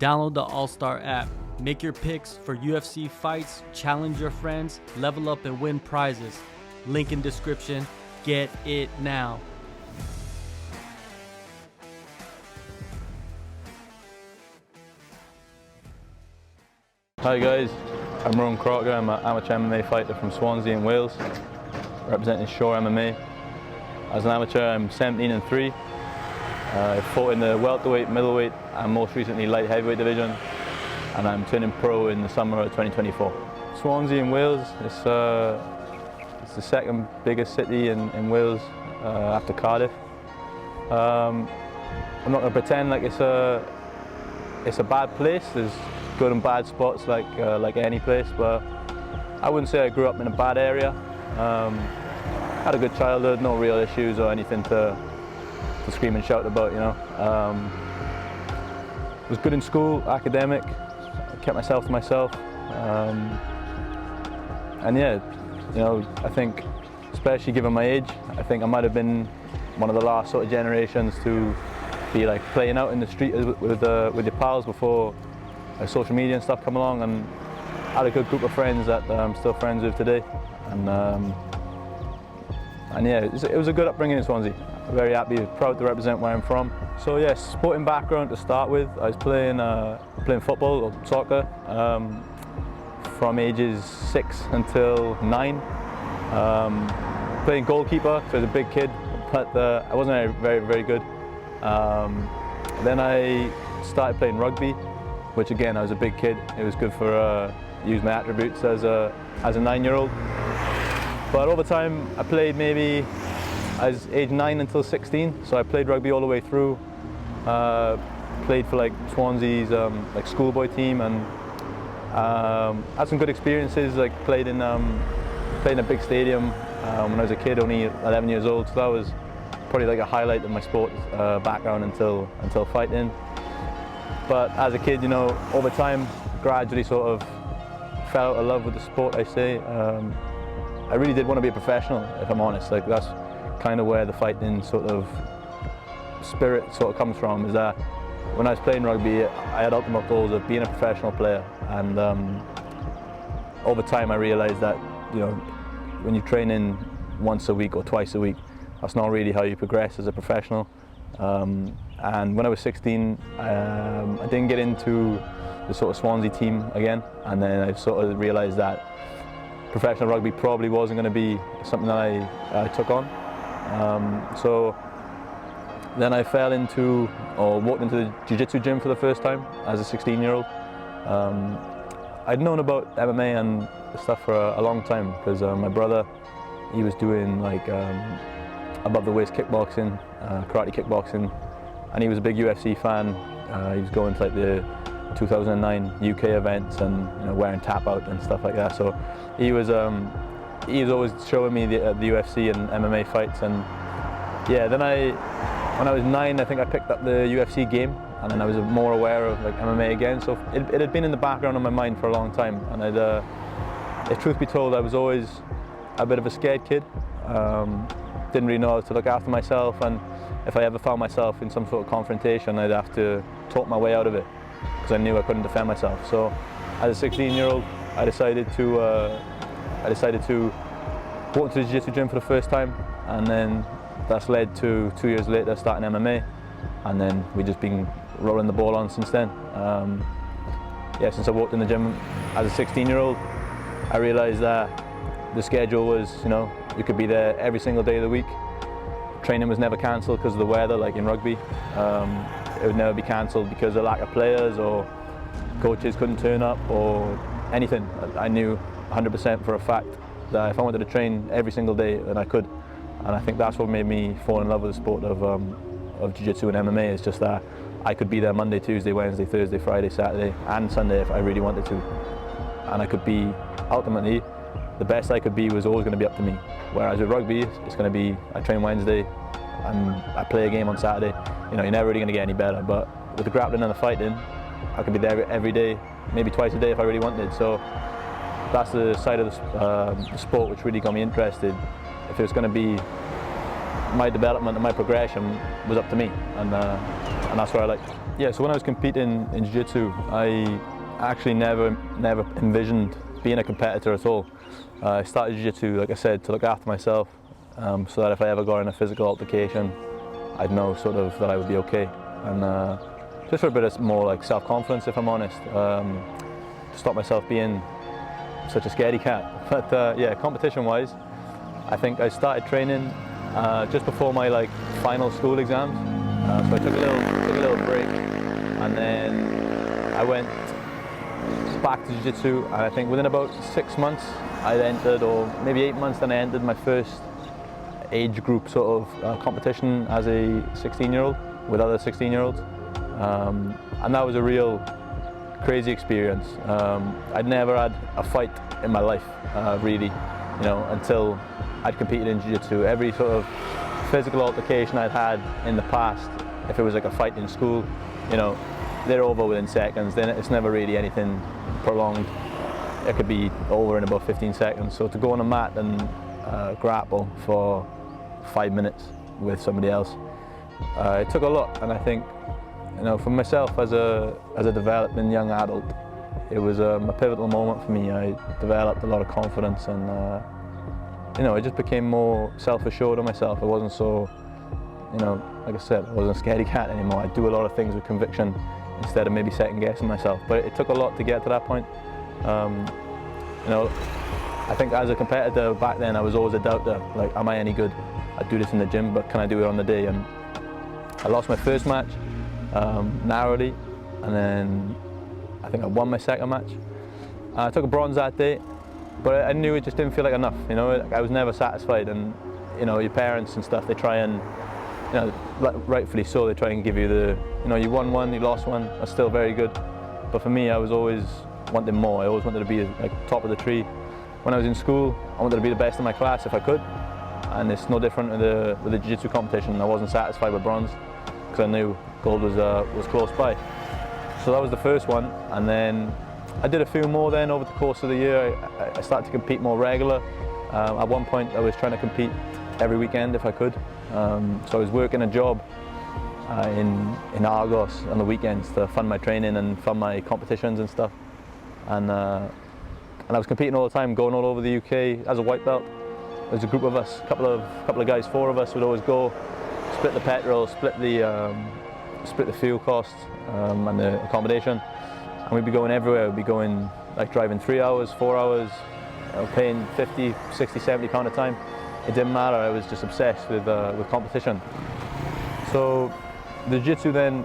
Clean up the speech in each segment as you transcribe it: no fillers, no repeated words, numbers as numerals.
Download the AllStar app. Make your picks for UFC fights, challenge your friends, level up and win prizes. Link in description. Get it now. Hi guys, I'm Roan Crocker. I'm an amateur MMA fighter from Swansea in Wales, representing Shore MMA. As an amateur, I'm 17-3. I fought in the welterweight, middleweight, and most recently light heavyweight division, and I'm turning pro in the summer of 2024. Swansea in Wales, it's the second biggest city in Wales after Cardiff. I'm not going to pretend like it's a bad place. There's good and bad spots like any place, but I wouldn't say I grew up in a bad area. Had a good childhood, no real issues or anything to scream and shout about, you know. Was good in school, academic, kept myself to myself, and yeah, you know, I think, especially given my age, I think I might have been one of the last sort of generations to be like playing out in the street with your pals before social media and stuff come along, and I had a good group of friends that I'm still friends with today, and yeah, it was a good upbringing in Swansea. Very happy, proud to represent where I'm from. So yes, sporting background to start with. I was playing football or soccer from ages 6 until 9. Playing goalkeeper, so I was a big kid, but I wasn't very good. Then I started playing rugby, which again, I was a big kid. It was good for use my attributes as a 9-year-old. But over time, I played maybe as age 9 until 16. So I played rugby all the way through. Played for like Swansea's like schoolboy team, and had some good experiences. Like played in a big stadium when I was a kid, only 11 years old. So that was probably like a highlight of my sport background until fighting. But as a kid, you know, over time, gradually sort of fell out of love with the sport, I say. I really did want to be a professional, if I'm honest. Like that's kind of where the fighting sort of spirit sort of comes from, is that when I was playing rugby, I had ultimate goals of being a professional player. And over time, I realized that, you know, when you train in once a week or twice a week, that's not really how you progress as a professional. And when I was 16, I didn't get into the sort of Swansea team again, and then I sort of realised that professional rugby probably wasn't going to be something that I took on. So then I fell into, or walked into the jiu-jitsu gym for the first time as a 16-year-old. I'd known about MMA and stuff for a long time, because my brother, he was doing like above the waist kickboxing, karate kickboxing, and he was a big UFC fan. He was going to like the 2009 UK events and, you know, wearing tap out and stuff like that. So he was always showing me the UFC and MMA fights. And yeah, then when I was 9, I think I picked up the UFC game, and then I was more aware of like MMA again. So it had been in the background of my mind for a long time. And if truth be told, I was always a bit of a scared kid. Didn't really know how to look after myself, and if I ever found myself in some sort of confrontation, I'd have to talk my way out of it, because I knew I couldn't defend myself. So as a 16-year-old, I decided to walk into the jiu-jitsu gym for the first time, and then that's led to 2 years later starting MMA, and then we've just been rolling the ball on since then. Yeah, since I walked in the gym as a 16-year-old, I realised that the schedule was, you know, you could be there every single day of the week. Training was never cancelled because of the weather, like in rugby. It would never be cancelled because of lack of players, or coaches couldn't turn up, or anything. I knew 100% for a fact that if I wanted to train every single day, then I could. And I think that's what made me fall in love with the sport of jiu-jitsu and MMA. It's just that I could be there Monday, Tuesday, Wednesday, Thursday, Friday, Saturday, and Sunday if I really wanted to. And I could be, ultimately, the best I could be was always going to be up to me. Whereas with rugby, it's going to be, I train Wednesday, and I play a game on Saturday. You know, you're never really going to get any better. But with the grappling and the fighting, I could be there every day, maybe twice a day if I really wanted. So that's the side of the sport which really got me interested. If it was going to be my development and my progression was up to me, and that's what I liked. Yeah, so when I was competing in jiu-jitsu, I actually never envisioned being a competitor at all. I started jiu-jitsu, like I said, to look after myself, so that if I ever got in a physical altercation, I'd know sort of that I would be okay, and just for a bit of more like self-confidence, if I'm honest, to stop myself being such a scaredy cat. But yeah, competition-wise, I think I started training just before my final school exams. So I took a little break, and then I went back to jiu-jitsu, and I think within about 6 months I'd entered, or maybe 8 months, then I entered my first age group sort of competition as a 16-year-old with other 16-year-olds, and that was a real crazy experience. I'd never had a fight in my life, really, until I'd competed in jiu-jitsu. Every sort of physical altercation I'd had in the past, if it was like a fight in school, they're over within seconds. Then it's never really anything prolonged. It could be over in about 15 seconds. So to go on a mat and grapple for 5 minutes with somebody else, it took a lot. And I think, for myself as a developing young adult, it was a pivotal moment for me. I developed a lot of confidence, and I just became more self-assured of myself. I wasn't so, like I said, I wasn't a scaredy cat anymore. I do a lot of things with conviction instead of maybe second-guessing myself. But it took a lot to get to that point. I think as a competitor back then, I was always a doubter. Like, am I any good? I do this in the gym, but can I do it on the day? And I lost my first match narrowly, and then I think I won my second match. I took a bronze that day, but I knew it just didn't feel like enough. I was never satisfied, and your parents and stuff, they try and, rightfully so, they try and give you the, you won one, you lost one, that's still very good. But for me, I was always wanting more. I always wanted to be top of the tree. When I was in school, I wanted to be the best in my class if I could, and it's no different with the jiu-jitsu competition. I wasn't satisfied with bronze because I knew gold was close by. So that was the first one, and then I did a few more then over the course of the year. I started to compete more regular. At one point I was trying to compete every weekend if I could. So I was working a job in Argos on the weekends to fund my training and fund my competitions and stuff. And I was competing all the time, going all over the UK as a white belt. There was a group of us, a couple of guys, 4 of us would always go, split the petrol, split the fuel costs and the accommodation, and we'd be going everywhere. We'd be going, driving 3 hours, 4 hours, paying 50, 60, 70 pound a time. It didn't matter. I was just obsessed with competition. So the jiu-jitsu then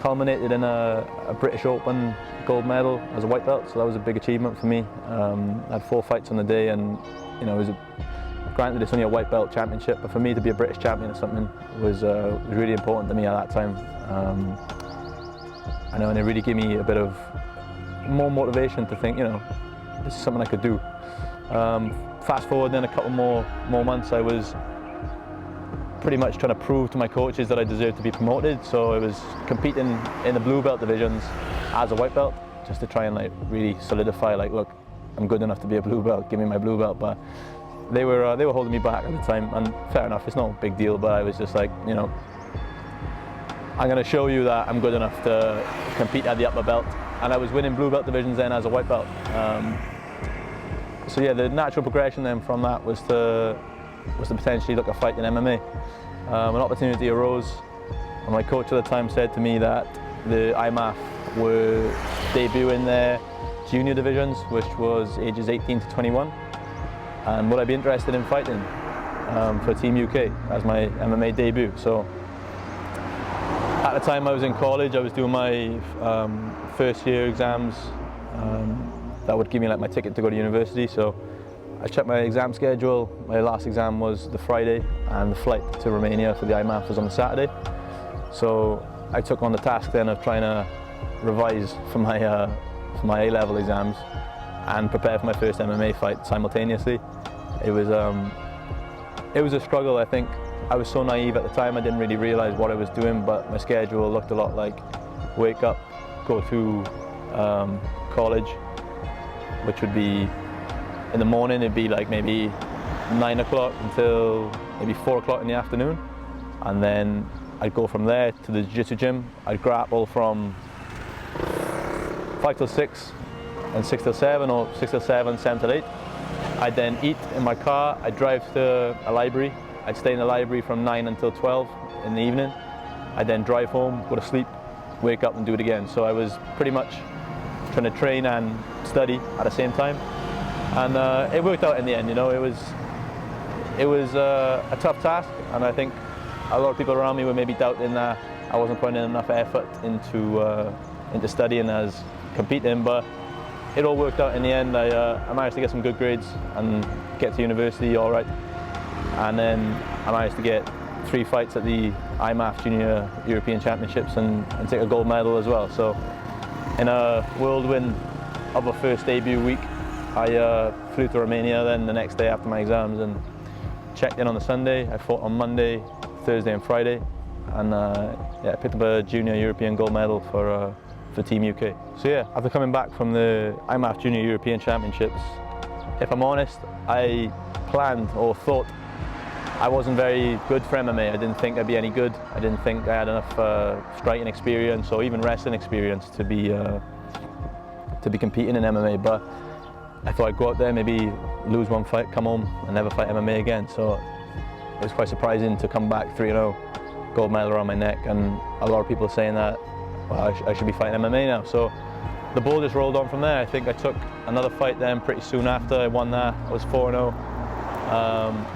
culminated in a British Open gold medal as a white belt, so that was a big achievement for me. I had 4 fights on the day, and granted it's only a white belt championship, but for me to be a British champion or something was really important to me at that time. And it really gave me a bit of more motivation to think, this is something I could do. Fast forward then a couple more months, I was pretty much trying to prove to my coaches that I deserved to be promoted. So I was competing in the blue belt divisions as a white belt, just to try and really solidify, look, I'm good enough to be a blue belt, give me my blue belt. But they were holding me back at the time, and fair enough, it's no big deal, but I was just like, I'm going to show you that I'm good enough to compete at the upper belt. And I was winning blue belt divisions then as a white belt. So yeah, the natural progression then from that was to potentially look at fighting MMA. An opportunity arose, and my coach at the time said to me that the IMAF were debuting their junior divisions, which was ages 18 to 21, and would I be interested in fighting for Team UK as my MMA debut. So at the time I was in college, I was doing my first year exams. That would give me my ticket to go to university. So I checked my exam schedule. My last exam was the Friday, and the flight to Romania for the IMAF was on the Saturday. So I took on the task then of trying to revise for my A-level exams and prepare for my first MMA fight simultaneously. It was a struggle. I think I was so naive at the time, I didn't really realise what I was doing, but my schedule looked a lot like wake up, go through college, which would be in the morning, it'd be maybe 9 o'clock until maybe 4 o'clock in the afternoon, and then I'd go from there to the jiu-jitsu gym. I'd grapple from 5 till 6 and 6 till 7, or 6 till 7, 7 till 8. I'd then eat in my car. I'd drive to a library. I'd stay in the library from 9 until 12 in the evening. I'd then drive home, go to sleep, wake up and do it again. So I was pretty much trying to train and study at the same time. And it worked out in the end, you know. It was a tough task, and I think a lot of people around me were maybe doubting that I wasn't putting in enough effort into studying as competing, but it all worked out in the end. I managed to get some good grades and get to university all right, and then I managed to get 3 fights at the IMAF Junior European Championships and take a gold medal as well. So in a whirlwind of a first debut week, I flew to Romania then the next day after my exams and checked in on the Sunday. I fought on Monday, Thursday and Friday, and yeah, I picked up a junior European gold medal for Team UK. So yeah, after coming back from the IMAF Junior European Championships, if I'm honest, I planned or thought I wasn't very good for MMA. I didn't think I'd be any good. I didn't think I had enough striking experience or even wrestling experience to be competing in MMA. But I thought I'd go out there, maybe lose 1 fight, come home and never fight MMA again. So it was quite surprising to come back 3-0, gold medal around my neck, and a lot of people saying that, well, I should be fighting MMA now. So the ball just rolled on from there. I think I took another fight then pretty soon after. I won that. I was 4-0.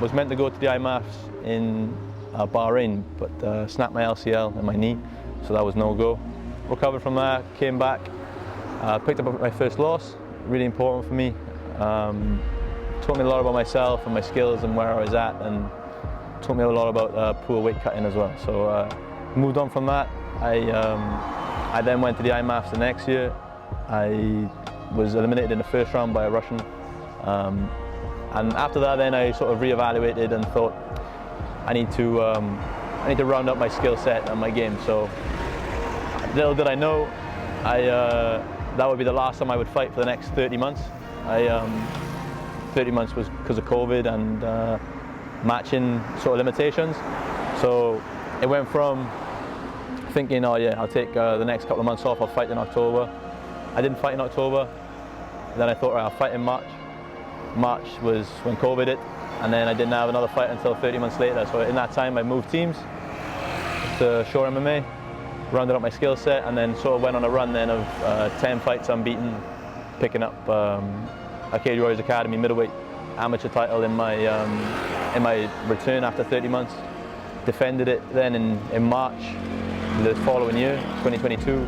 Was meant to go to the IMAFs in Bahrain, but snapped my LCL in my knee, so that was no go. Recovered from that, came back, picked up my first loss, really important for me. Taught me a lot about myself and my skills and where I was at, and taught me a lot about poor weight cutting as well. So moved on from that. I then went to the IMAFs the next year. I was eliminated in the first round by a Russian. And after that, then I sort of re-evaluated and thought I need to round up my skill set and my game. So little did I know, that would be the last time I would fight for the next 30 months. 30 months was because of COVID and matching sort of limitations. So it went from thinking, oh yeah, I'll take the next couple of months off, I'll fight in October. I didn't fight in October. Then I thought, right, I'll fight in March. March was when COVID hit, and then I didn't have another fight until 30 months later. So in that time I moved teams to Shore MMA, rounded up my skill set, and then sort of went on a run then of 10 fights unbeaten, picking up a Cage Warriors Academy middleweight amateur title in my return after 30 months. Defended it then in March the following year, 2022.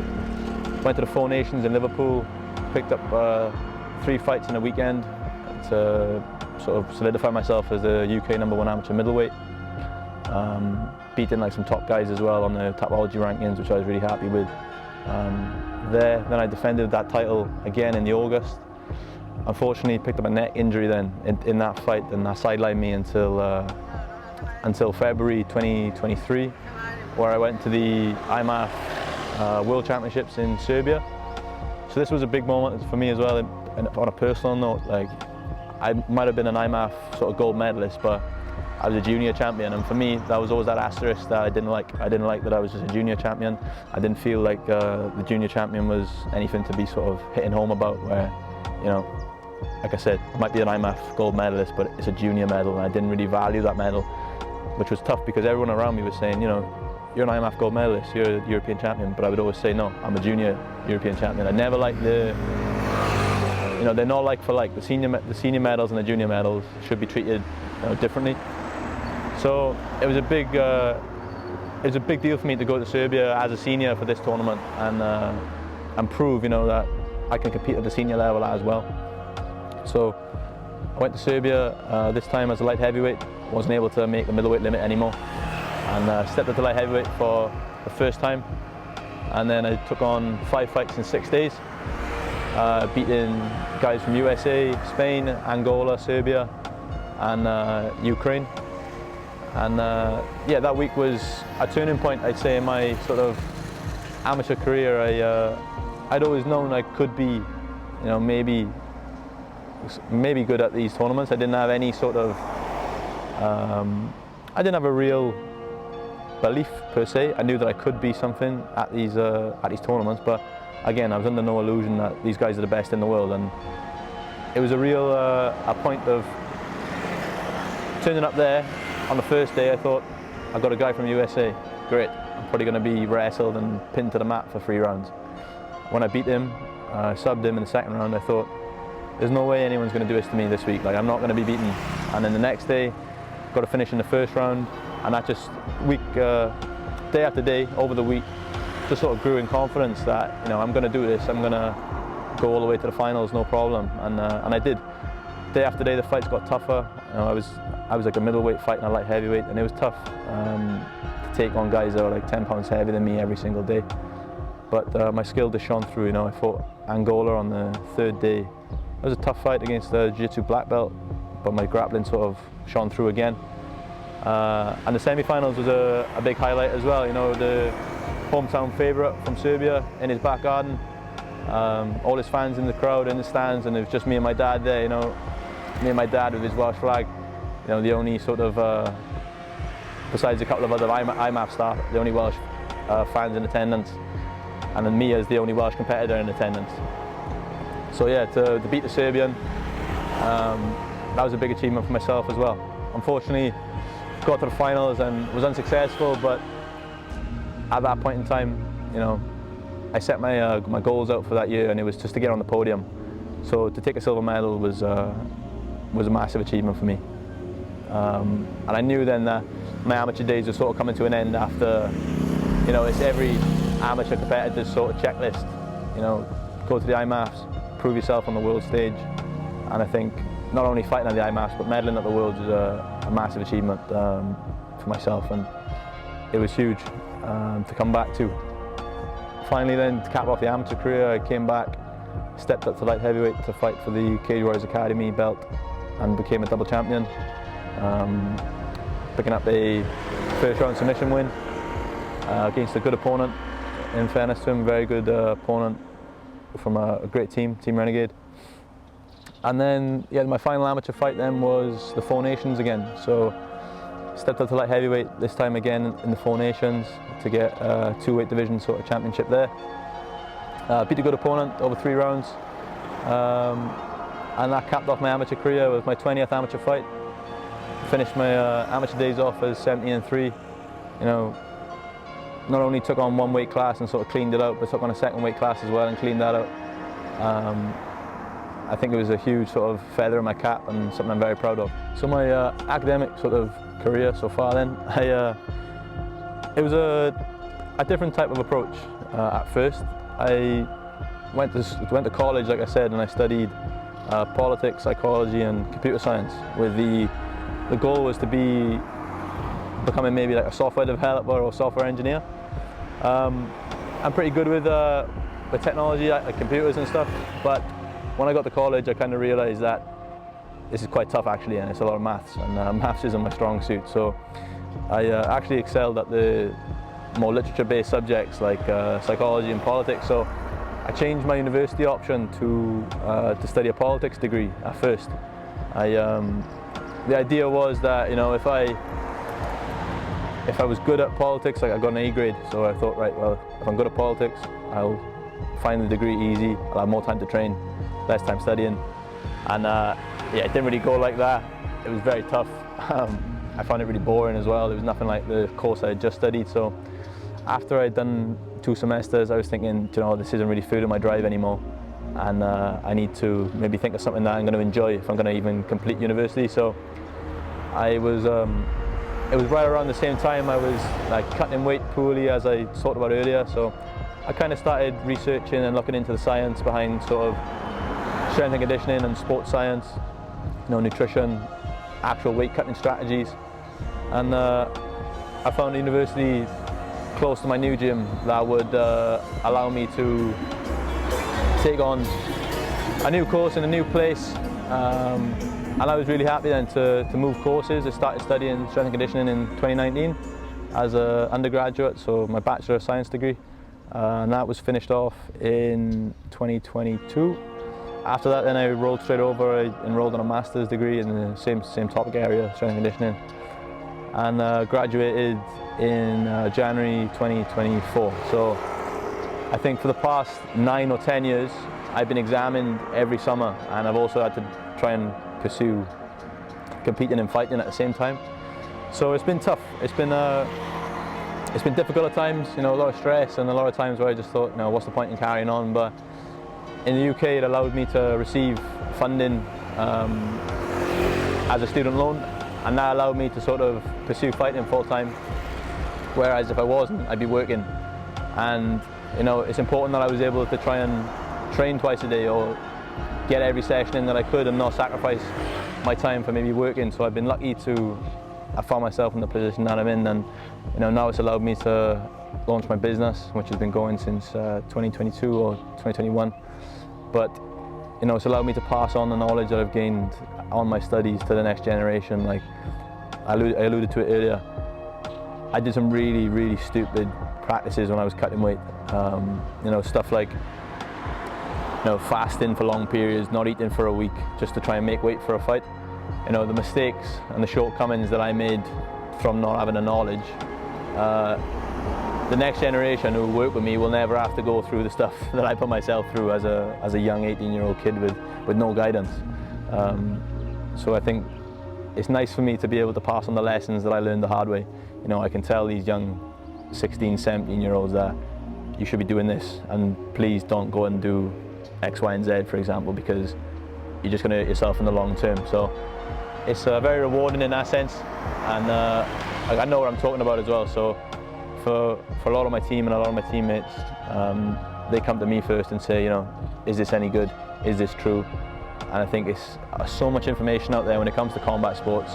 Went to the Four Nations in Liverpool, picked up 3 fights in a weekend to sort of solidify myself as the UK #1 amateur middleweight. Beating like some top guys as well on the Tapology rankings, which I was really happy with. Then I defended that title again in the August. Unfortunately, picked up a neck injury then in that fight, and that sidelined me until February 2023, where I went to the IMAF World Championships in Serbia. So this was a big moment for me as well. And on a personal note, like, I might have been an IMAF sort of gold medalist, but I was a junior champion, and for me that was always that asterisk that I didn't like. I didn't like that I was just a junior champion. I didn't feel like the junior champion was anything to be sort of hitting home about, where, you know, like I said, I might be an IMAF gold medalist, but it's a junior medal, and I didn't really value that medal, which was tough because everyone around me was saying, you know, you're an IMAF gold medalist, you're a European champion, but I would always say, no, I'm a junior European champion. I never liked you know, they're not like for like. The senior medals and the junior medals should be treated, you know, differently. So it was a big deal for me to go to Serbia as a senior for this tournament and prove, you know, that I can compete at the senior level as well. So I went to Serbia this time as a light heavyweight. Wasn't able to make the middleweight limit anymore, and stepped up to light heavyweight for the first time. And then I took on 5 fights in 6 days. Beating guys from USA, Spain, Angola, Serbia, and Ukraine. And yeah, that week was a turning point, I'd say, in my sort of amateur career. I'd always known I could be, you know, maybe good at these tournaments. I didn't have any sort of I didn't have a real belief per se. I knew that I could be something at these tournaments, but again, I was under no illusion that these guys are the best in the world, and it was a real a point of turning up there. On the first day, I thought, I've got a guy from USA, great. I'm probably going to be wrestled and pinned to the mat for 3 rounds. When I beat him, subbed him in the second round, I thought, there's no way anyone's going to do this to me this week. Like, I'm not going to be beaten. And then the next day, got to finish in the first round, and that just day after day, over the week, just sort of grew in confidence that, you know, I'm going to do this. I'm going to go all the way to the finals, no problem. And I did. Day after day, the fights got tougher. You know, I was like a middleweight fighting a light heavyweight, and it was tough to take on guys that were like 10 pounds heavier than me every single day. But my skill just shone through. You know, I fought Angola on the 3rd day. It was a tough fight against a jiu-jitsu black belt, but my grappling sort of shone through again. And the semi-finals was a big highlight as well. You know, the hometown favourite from Serbia in his back garden, all his fans in the crowd, in the stands, and it was just me and my dad there. You know, me and my dad with his Welsh flag. You know, the only sort of, besides a couple of other IMAF staff, the only Welsh fans in attendance, and then me as the only Welsh competitor in attendance. So yeah, to beat the Serbian, that was a big achievement for myself as well. Unfortunately, got to the finals and was unsuccessful, but at that point in time, you know, I set my goals out for that year, and it was just to get on the podium. So to take a silver medal was a massive achievement for me. And I knew then that my amateur days were sort of coming to an end after, you know, it's every amateur competitor's sort of checklist. You know, go to the IMAFs, prove yourself on the world stage, and I think not only fighting at the IMAFs but medaling at the Worlds was a massive achievement for myself, and it was huge to come back to. Finally then, to cap off the amateur career, I came back, stepped up to light heavyweight to fight for the Cage Warriors Academy belt, and became a double champion, picking up a first round submission win against a good opponent. In fairness to him, very good opponent from a great team, Team Renegade. And then, yeah, my final amateur fight then was the Four Nations again. So, stepped up to light heavyweight, this time again in the Four Nations to get a 2-weight division sort of championship there. Beat a good opponent over 3 rounds. And that capped off my amateur career with my 20th amateur fight. Finished my amateur days off as 17-3. You know, not only took on 1 weight class and sort of cleaned it out, but took on a 2nd weight class as well and cleaned that out. I think it was a huge sort of feather in my cap and something I'm very proud of. So my academic sort of career so far then, it was a different type of approach at first. I went to college, like I said, and I studied politics, psychology and computer science, with the goal was to be becoming maybe like a software developer or software engineer. I'm pretty good with technology, like computers and stuff, but when I got to college I kind of realised that this is quite tough actually, and it's a lot of maths, and maths isn't my strong suit. So I actually excelled at the more literature-based subjects like psychology and politics. So I changed my university option to study a politics degree at first. The idea was that, you know, if I was good at politics, like I got an A grade, so I thought, right, well, if I'm good at politics, I'll find the degree easy, I'll have more time to train, less time studying. And yeah, it didn't really go like that. It was very tough. I found it really boring as well. There was nothing like the course I had just studied. So after I'd done 2 semesters, I was thinking, you know, this isn't really food in my drive anymore, and I need to maybe think of something that I'm going to enjoy if I'm going to even complete university. So I was, it was right around the same time I was like cutting weight poorly, as I talked about earlier. So I kind of started researching and looking into the science behind sort of strength and conditioning and sports science, you know, nutrition, actual weight cutting strategies. And I found a university close to my new gym that would allow me to take on a new course in a new place. And I was really happy then to move courses. I started studying strength and conditioning in 2019 as an undergraduate, so my Bachelor of Science degree. And that was finished off in 2022. after that, then I rolled straight over. I enrolled in a master's degree in the same topic area, strength and conditioning, and graduated in January 2024. So I think for the past 9 or 10 years, I've been examined every summer, and I've also had to try and pursue competing and fighting at the same time. So it's been tough. It's been difficult at times, you know, a lot of stress, and a lot of times where I just thought, you know, what's the point in carrying on? But in the UK, it allowed me to receive funding as a student loan, and that allowed me to sort of pursue fighting full time. Whereas if I wasn't, I'd be working. And you know, it's important that I was able to try and train twice a day, or get every session in that I could, and not sacrifice my time for maybe working. So I've been lucky to have found myself in the position that I'm in, and you know, now it's allowed me to launch my business, which has been going since 2022 or 2021. But you know, it's allowed me to pass on the knowledge that I've gained on my studies to the next generation. Like I alluded to it earlier, I did some really stupid practices when I was cutting weight. You know, stuff like, you know, fasting for long periods, not eating for a week, just to try and make weight for a fight. You know, the mistakes and the shortcomings that I made from not having the knowledge, the next generation who work with me will never have to go through the stuff that I put myself through as a young 18-year-old kid with no guidance. So I think it's nice for me to be able to pass on the lessons that I learned the hard way. You know, I can tell these young 16, 17-year-olds that you should be doing this, and please don't go and do X, Y, and Z, for example, because you're just going to hurt yourself in the long term. So it's very rewarding in that sense, and I know what I'm talking about as well. So for a lot of my team and a lot of my teammates, they come to me first and say, you know, is this any good? Is this true? And I think it's so much information out there when it comes to combat sports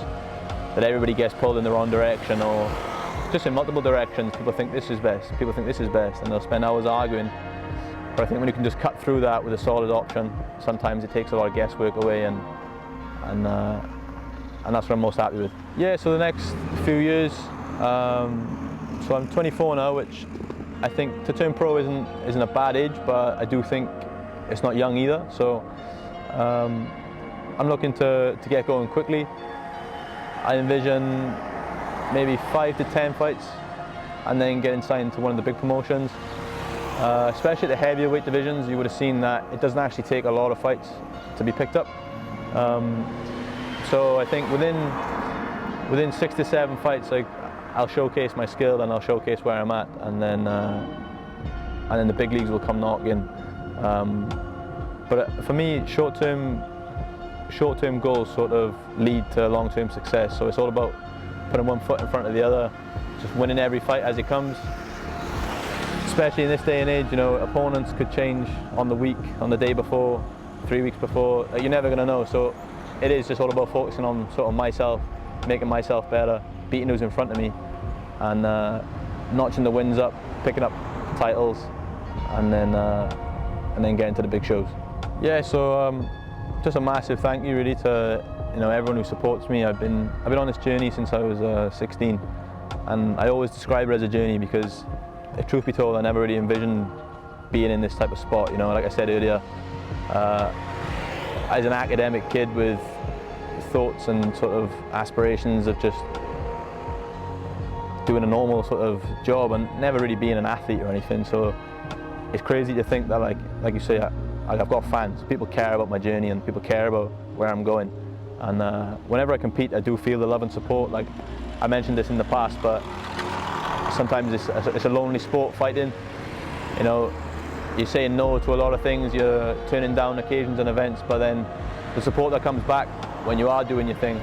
that everybody gets pulled in the wrong direction, or just in multiple directions. People think this is best, people think this is best, and they'll spend hours arguing. But I think when you can just cut through that with a solid option, sometimes it takes a lot of guesswork away, and that's what I'm most happy with. Yeah, so the next few years, so I'm 24 now, which I think to turn pro isn't a bad age, but I do think it's not young either. So I'm looking to get going quickly. I envision maybe 5 to 10 fights, and then getting signed to one of the big promotions. Especially at the heavier weight divisions, you would have seen that it doesn't actually take a lot of fights to be picked up. So I think within 6 to 7 fights, like, I'll showcase my skill and I'll showcase where I'm at, and then the big leagues will come knocking. But for me, short-term goals sort of lead to long-term success. So it's all about putting one foot in front of the other, just winning every fight as it comes. Especially in this day and age, you know, opponents could change on the week, on the day before, 3 weeks before. You're never going to know. So it is just all about focusing on sort of myself, making myself better, beating who's in front of me, and notching the wins up, picking up titles, and then getting to the big shows. Yeah, so just a massive thank you really to, you know, everyone who supports me. I've been on this journey since I was 16, and I always describe it as a journey because, if truth be told, I never really envisioned being in this type of sport. You know, like I said earlier, as an academic kid with thoughts and sort of aspirations of just doing a normal sort of job and never really being an athlete or anything. So it's crazy to think that, like you say, I've got fans. People care about my journey and people care about where I'm going. And whenever I compete, I do feel the love and support. Like I mentioned this in the past, but sometimes it's a lonely sport, fighting. You know, you're saying no to a lot of things, you're turning down occasions and events, but then the support that comes back when you are doing your thing,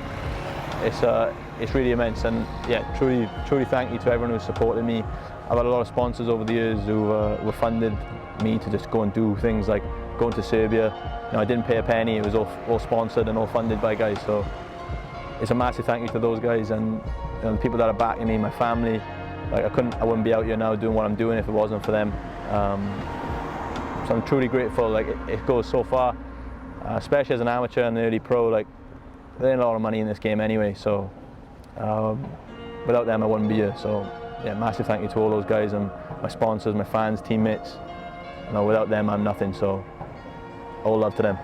it's really immense. And yeah, truly thank you to everyone who's supported me. I've had a lot of sponsors over the years who funded me to just go and do things like going to Serbia. You know, I didn't pay a penny, it was all sponsored and all funded by guys. So it's a massive thank you to those guys, and you know, the people that are backing me, my family. Like I wouldn't be out here now doing what I'm doing if it wasn't for them. So I'm truly grateful. Like it goes so far, especially as an amateur and early pro. Like there ain't a lot of money in this game anyway. So without them, I wouldn't be here. So yeah, massive thank you to all those guys and my sponsors, my fans, teammates. You know, without them, I'm nothing. So all love to them.